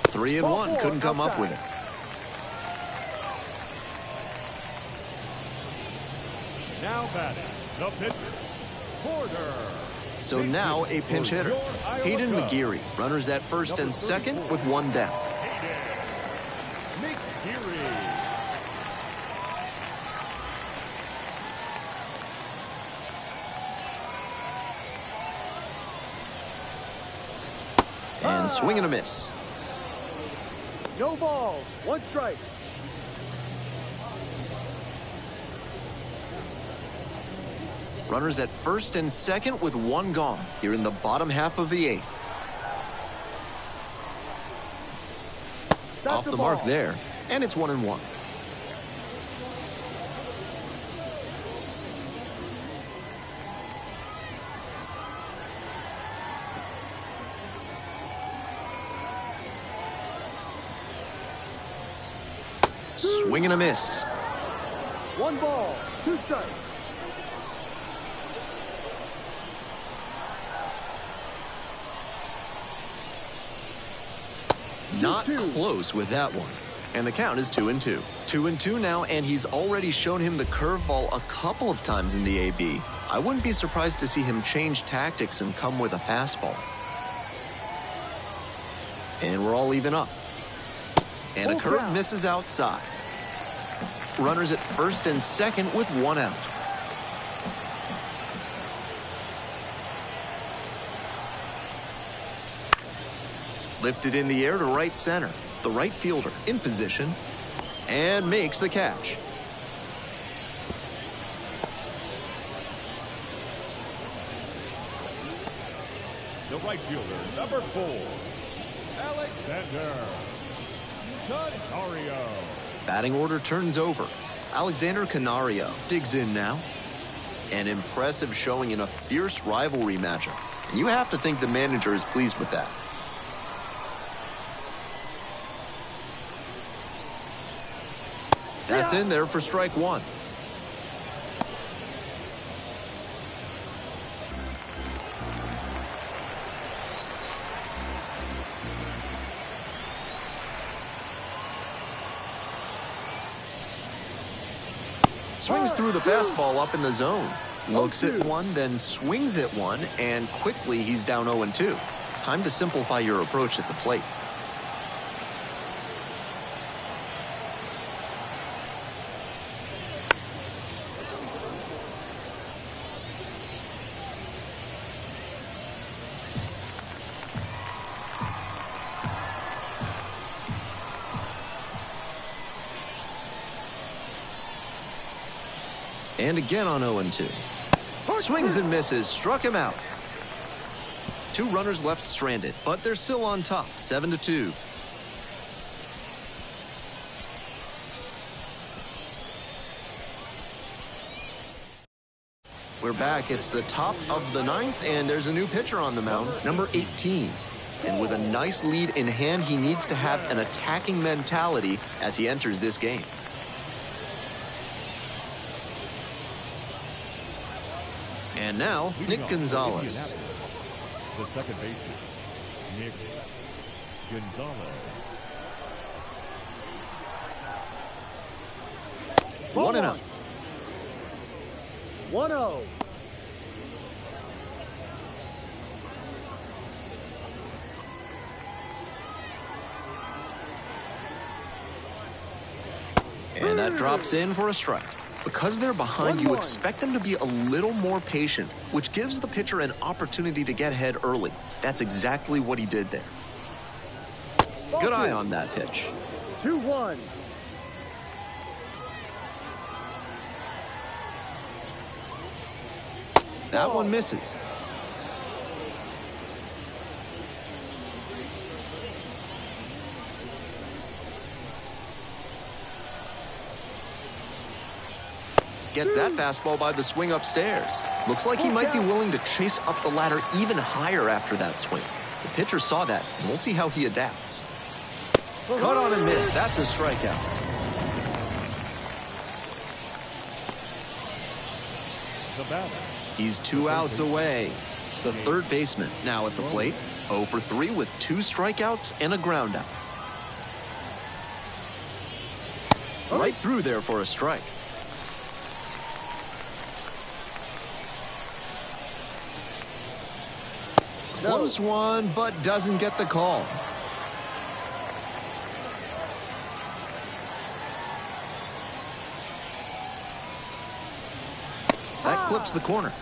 Three and one, couldn't come up with it. Now batting, the pitcher, Porter. So now a pinch hitter. Hayden McGeary, runners at first and second with 1 down. And swing and a miss. No balls, 1 strike. Runners at first and second with 1 gone here in the bottom half of the 8th. Off the mark there, and it's 1-1. Swing and a miss. 1 ball, 2 strikes. Not 2-2. close with that one. And the count is 2-2. 2-2 now, and he's already shown him the curveball a couple of times in the AB. I wouldn't be surprised to see him change tactics and come with a fastball. And we're all even up. And a curve misses outside. Runners at first and second with one out. Lifted in the air to right center. The right fielder in position and makes the catch. The right fielder, number 4, Alexander Canario. Batting order turns over. Alexander Canario digs in now. An impressive showing in a fierce rivalry matchup. And you have to think the manager is pleased with that. That's in there for strike one. Swings through the fastball up in the zone. Looks at one, then swings at one, and quickly he's down 0-2. Time to simplify your approach at the plate. And again on 0-2. Swings and misses, struck him out. 2 runners left stranded, but they're still on top, 7-2. We're back. It's the top of the 9th, and there's a new pitcher on the mound, number 18. And with a nice lead in hand, he needs to have an attacking mentality as he enters this game. And now, Nick Gonzalez. The second baseman, Nick Gonzalez. 1-0. 1-0. And that drops in for a strike. Because they're behind, you expect them to be a little more patient, which gives the pitcher an opportunity to get ahead early. That's exactly what he did there. Good eye on that pitch. 2-1. That one misses. Gets that fastball by the swing upstairs. Looks like he might be willing to chase up the ladder even higher after that swing. The pitcher saw that, and we'll see how he adapts. Cut on and miss. That's a strikeout. The batter. He's 2 outs away. The third baseman now at the plate. 0 for 3 with 2 strikeouts and a groundout. Right through there for a strike. Close one, but doesn't get the call. That clips the corner.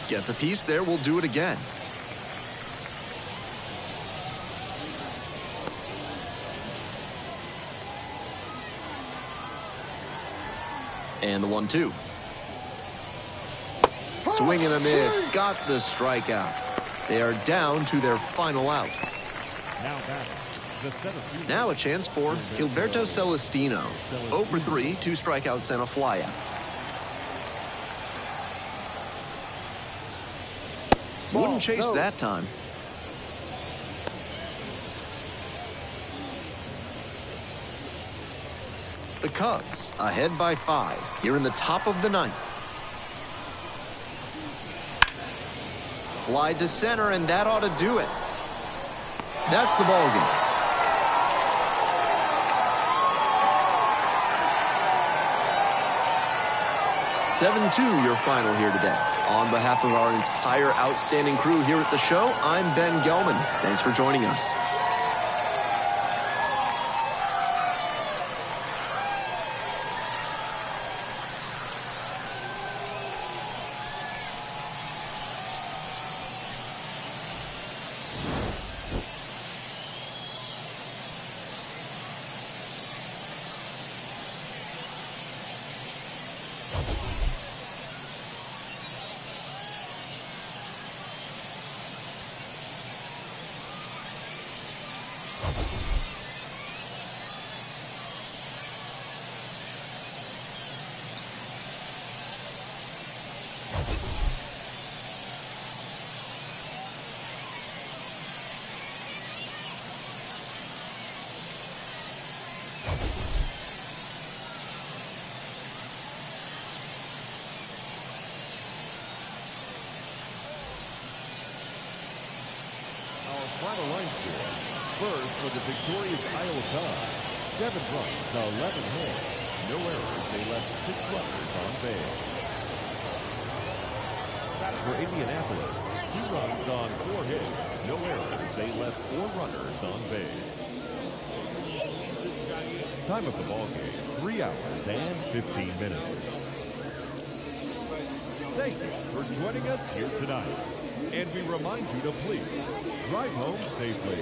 Gets a piece there, we'll do it again. And the 1-2. Swing and a miss. Got the strikeout. They are down to their final out. Now a chance for Gilberto Celestino. 0 for 3, 2 strikeouts and a flyout. Wouldn't chase that time. The Cubs ahead by 5 here in the top of the 9th. Fly to center, and that ought to do it. That's the ball game. 7-2 your final here today. On behalf of our entire outstanding crew here at the show, I'm Ben Gelman. Thanks for joining us. Final line score. First for the victorious Iowa Cubs, 7 runs, 11 hits, no errors. They left 6 runners on base. For Indianapolis, 2 runs on 4 hits, no errors. They left 4 runners on base. Time of the ball game, 3 hours and 15 minutes. Thank you for joining us here tonight. And we remind you to please drive home safely.